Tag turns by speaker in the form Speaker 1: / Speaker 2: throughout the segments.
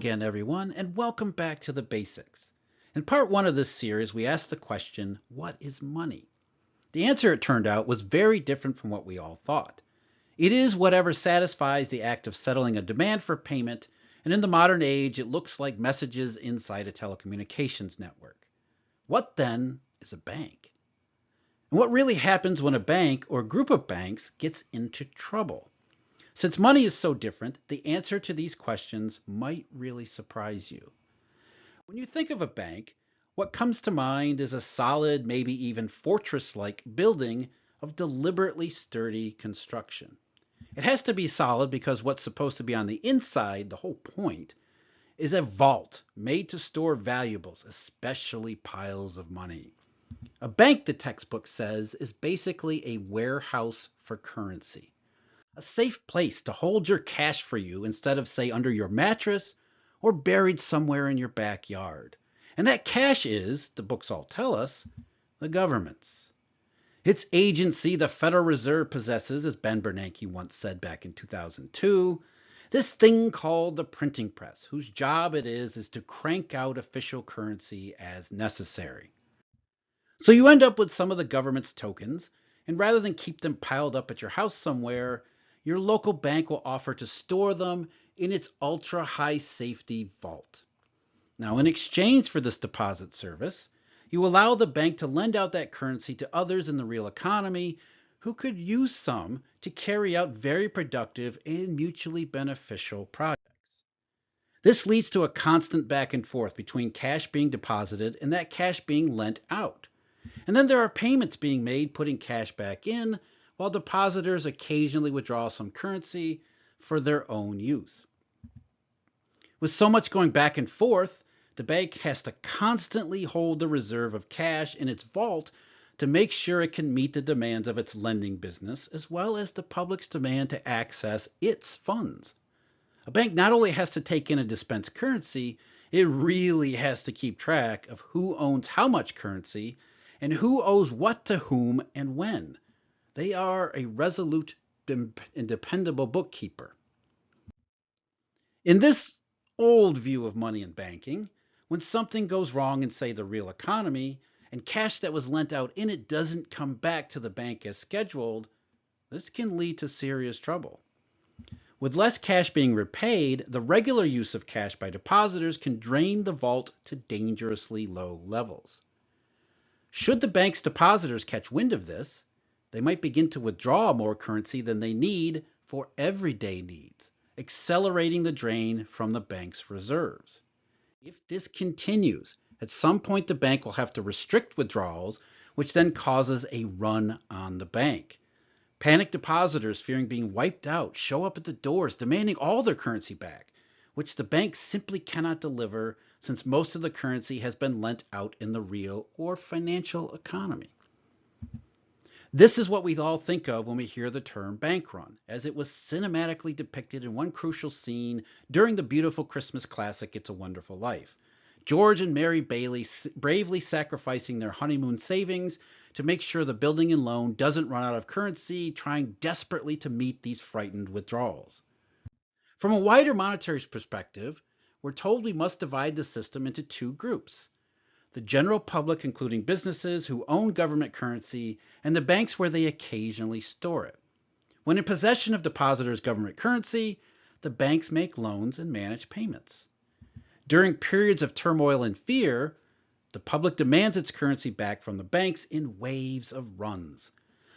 Speaker 1: again, everyone, and welcome back to the basics. In part one of this series, we asked the question, what is money? The answer, it turned out, was very different from what we all thought. It is whatever satisfies the act of settling a demand for payment, and in the modern age, it looks like messages inside a telecommunications network. What then is a bank? And what really happens when a bank or group of banks gets into trouble? Since money is so different, the answer to these questions might really surprise you. When you think of a bank, what comes to mind is a solid, maybe even fortress-like building of deliberately sturdy construction. It has to be solid because what's supposed to be on the inside, the whole point, is a vault made to store valuables, especially piles of money. A bank, the textbook says, is basically a warehouse for currency. A safe place to hold your cash for you instead of, say, under your mattress or buried somewhere in your backyard. And that cash is, the books all tell us, the government's. Its agency, the Federal Reserve, possesses, as Ben Bernanke once said back in 2002, this thing called the printing press, whose job it is to crank out official currency as necessary. So you end up with some of the government's tokens, and rather than keep them piled up at your house somewhere, your local bank will offer to store them in its ultra-high safety vault. Now, in exchange for this deposit service, you allow the bank to lend out that currency to others in the real economy who could use some to carry out very productive and mutually beneficial projects. This leads to a constant back and forth between cash being deposited and that cash being lent out. And then there are payments being made putting cash back in, while depositors occasionally withdraw some currency for their own use. With so much going back and forth, the bank has to constantly hold the reserve of cash in its vault to make sure it can meet the demands of its lending business, as well as the public's demand to access its funds. A bank not only has to take in and dispense currency, it really has to keep track of who owns how much currency and who owes what to whom and when. They are a resolute and dependable bookkeeper. In this old view of money and banking, when something goes wrong in, say, the real economy, and cash that was lent out in it doesn't come back to the bank as scheduled, this can lead to serious trouble. With less cash being repaid, the regular use of cash by depositors can drain the vault to dangerously low levels. Should the bank's depositors catch wind of this, they might begin to withdraw more currency than they need for everyday needs, accelerating the drain from the bank's reserves. If this continues, at some point the bank will have to restrict withdrawals, which then causes a run on the bank. Panicked depositors, fearing being wiped out, show up at the doors demanding all their currency back, which the bank simply cannot deliver since most of the currency has been lent out in the real or financial economy. This is what we all think of when we hear the term bank run, as it was cinematically depicted in one crucial scene during the beautiful Christmas classic It's a Wonderful Life. George and Mary Bailey bravely sacrificing their honeymoon savings to make sure the building and loan doesn't run out of currency, trying desperately to meet these frightened withdrawals. From a wider monetary perspective, we're told we must divide the system into two groups: the general public, including businesses who own government currency, and the banks where they occasionally store it. When in possession of depositors' government currency, the banks make loans and manage payments. During periods of turmoil and fear, the public demands its currency back from the banks in waves of runs.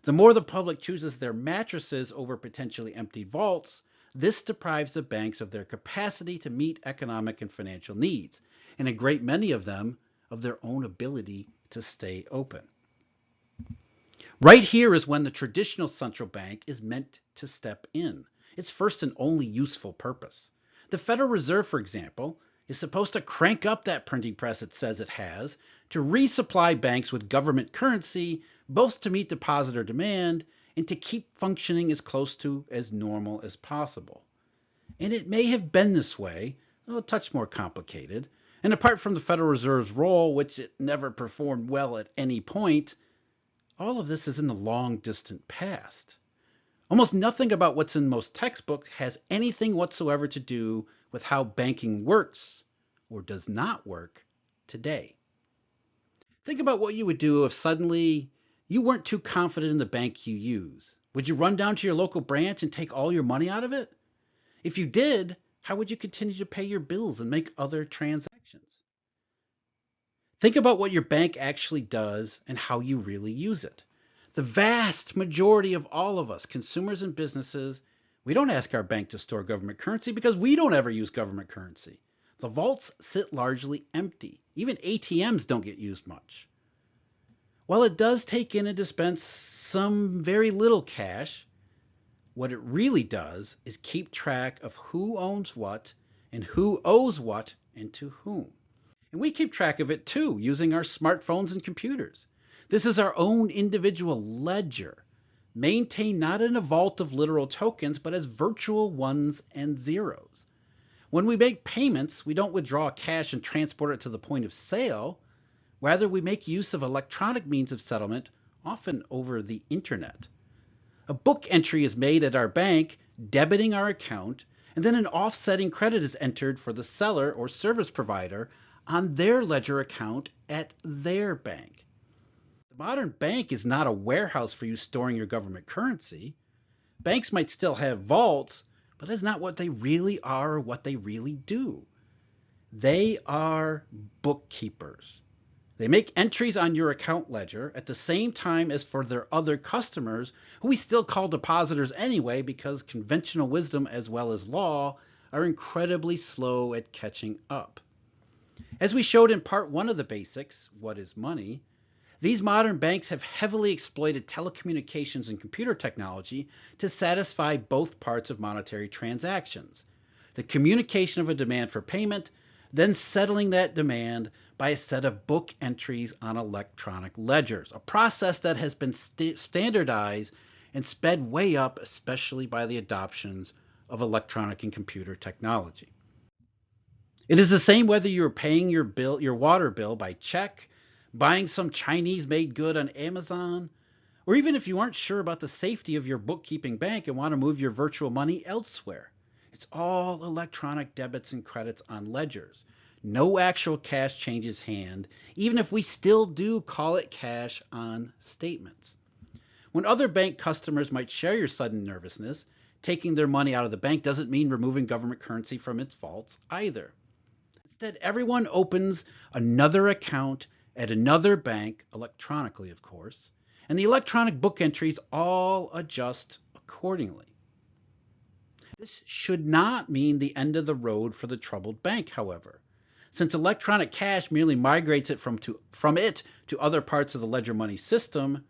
Speaker 1: The more the public chooses their mattresses over potentially empty vaults, this deprives the banks of their capacity to meet economic and financial needs, and a great many of them of their own ability to stay open. Right here is when the traditional central bank is meant to step in, its first and only useful purpose. The Federal Reserve, for example, is supposed to crank up that printing press it says it has to resupply banks with government currency, both to meet depositor demand and to keep functioning as close to as normal as possible. And it may have been this way, though a touch more complicated. And apart from the Federal Reserve's role, which it never performed well at any point, all of this is in the long distant past. Almost nothing about what's in most textbooks has anything whatsoever to do with how banking works or does not work today. Think about what you would do if suddenly you weren't too confident in the bank you use. Would you run down to your local branch and take all your money out of it? If you did, how would you continue to pay your bills and make other transactions? Think about what your bank actually does and how you really use it. The vast majority of all of us, consumers and businesses, we don't ask our bank to store government currency because we don't ever use government currency. The vaults sit largely empty. Even ATMs don't get used much. While it does take in and dispense some very little cash, what it really does is keep track of who owns what and who owes what and to whom. And we keep track of it too using our smartphones and computers. This is our own individual ledger, maintained not in a vault of literal tokens, but as virtual ones and zeros. When we make payments, we don't withdraw cash and transport it to the point of sale. Rather, we make use of electronic means of settlement, often over the internet. A book entry is made at our bank, debiting our account, and then an offsetting credit is entered for the seller or service provider on their ledger account at their bank. The modern bank is not a warehouse for you storing your government currency. Banks might still have vaults, but that's not what they really are or what they really do. They are bookkeepers. They make entries on your account ledger at the same time as for their other customers, who we still call depositors anyway because conventional wisdom as well as law are incredibly slow at catching up. As we showed in part one of the basics, what is money, these modern banks have heavily exploited telecommunications and computer technology to satisfy both parts of monetary transactions. The communication of a demand for payment, then settling that demand by a set of book entries on electronic ledgers, a process that has been standardized and sped way up, especially by the adoptions of electronic and computer technology. It is the same whether you're paying your water bill by check, buying some Chinese-made good on Amazon, or even if you aren't sure about the safety of your bookkeeping bank and want to move your virtual money elsewhere. It's all electronic debits and credits on ledgers. No actual cash changes hand, even if we still do call it cash on statements. When other bank customers might share your sudden nervousness, taking their money out of the bank doesn't mean removing government currency from its vaults either. Instead, everyone opens another account at another bank, electronically of course, and the electronic book entries all adjust accordingly. This should not mean the end of the road for the troubled bank, however. Since electronic cash merely migrates it from it to other parts of the ledger money system,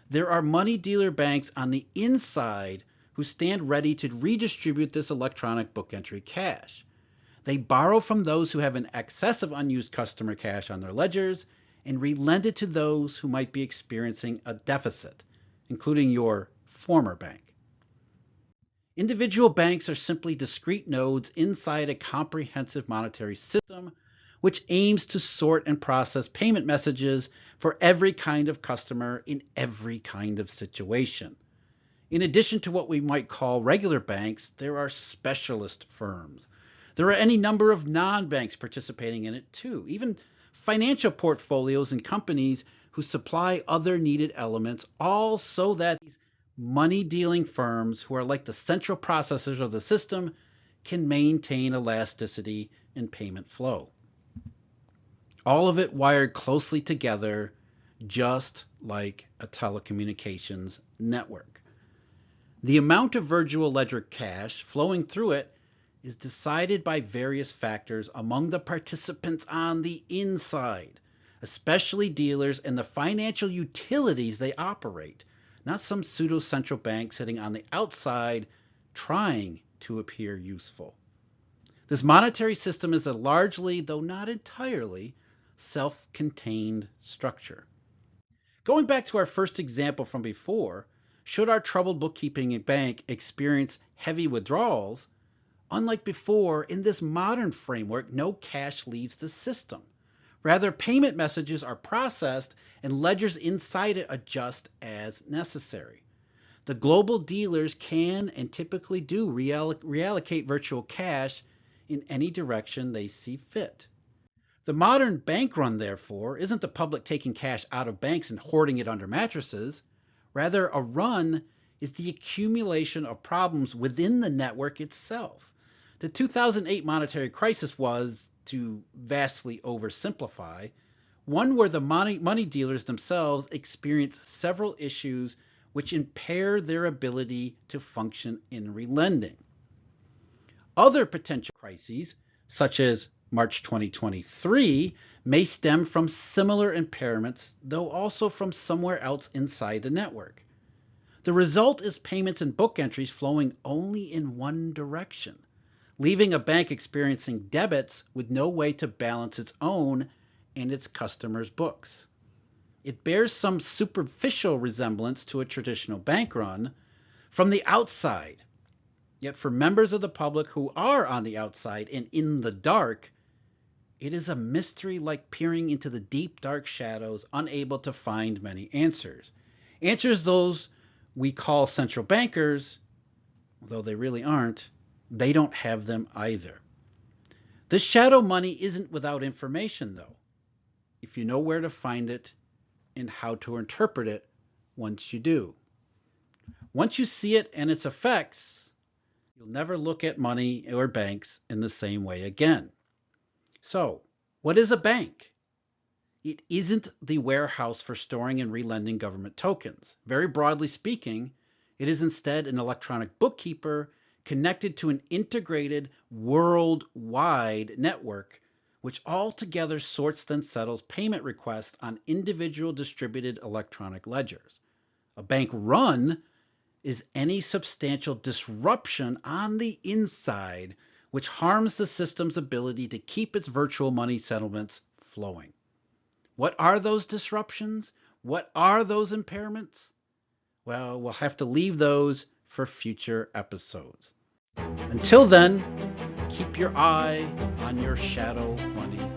Speaker 1: there are money dealer banks on the inside who stand ready to redistribute this electronic book entry cash. They borrow from those who have an excess of unused customer cash on their ledgers and relend it to those who might be experiencing a deficit, including your former bank. Individual banks are simply discrete nodes inside a comprehensive monetary system which aims to sort and process payment messages for every kind of customer in every kind of situation. In addition to what we might call regular banks, there are specialist firms. There are any number of non-banks participating in it too, even financial portfolios and companies who supply other needed elements, all so that these money-dealing firms, who are like the central processors of the system, can maintain elasticity in payment flow. All of it wired closely together, just like a telecommunications network. The amount of virtual ledger cash flowing through it is decided by various factors among the participants on the inside, especially dealers and the financial utilities they operate, not some pseudo-central bank sitting on the outside trying to appear useful. This monetary system is a largely, though not entirely, self-contained structure. Going back to our first example from before, should our troubled bookkeeping bank experience heavy withdrawals, unlike before, in this modern framework, no cash leaves the system. Rather, payment messages are processed and ledgers inside it adjust as necessary. The global dealers can and typically do reallocate virtual cash in any direction they see fit. The modern bank run, therefore, isn't the public taking cash out of banks and hoarding it under mattresses. Rather, a run is the accumulation of problems within the network itself. The 2008 monetary crisis was, to vastly oversimplify, one where the money dealers themselves experienced several issues which impair their ability to function in relending. Other potential crises, such as March 2023, may stem from similar impairments, though also from somewhere else inside the network. The result is payments and book entries flowing only in one direction, leaving a bank experiencing debits with no way to balance its own and its customers' books. It bears some superficial resemblance to a traditional bank run from the outside. Yet for members of the public who are on the outside and in the dark, it is a mystery like peering into the deep, dark shadows, unable to find many answers. Answers those we call central bankers, though they really aren't, they don't have them either. This shadow money isn't without information, though, if you know where to find it and how to interpret it once you do. Once you see it and its effects, you'll never look at money or banks in the same way again. So, what is a bank? It isn't the warehouse for storing and relending government tokens. Very broadly speaking, it is instead an electronic bookkeeper connected to an integrated worldwide network which altogether sorts and settles payment requests on individual distributed electronic ledgers. A bank run is any substantial disruption on the inside which harms the system's ability to keep its virtual money settlements flowing. What are those disruptions? What are those impairments? Well, we'll have to leave those for future episodes. Until then, keep your eye on your shadow money.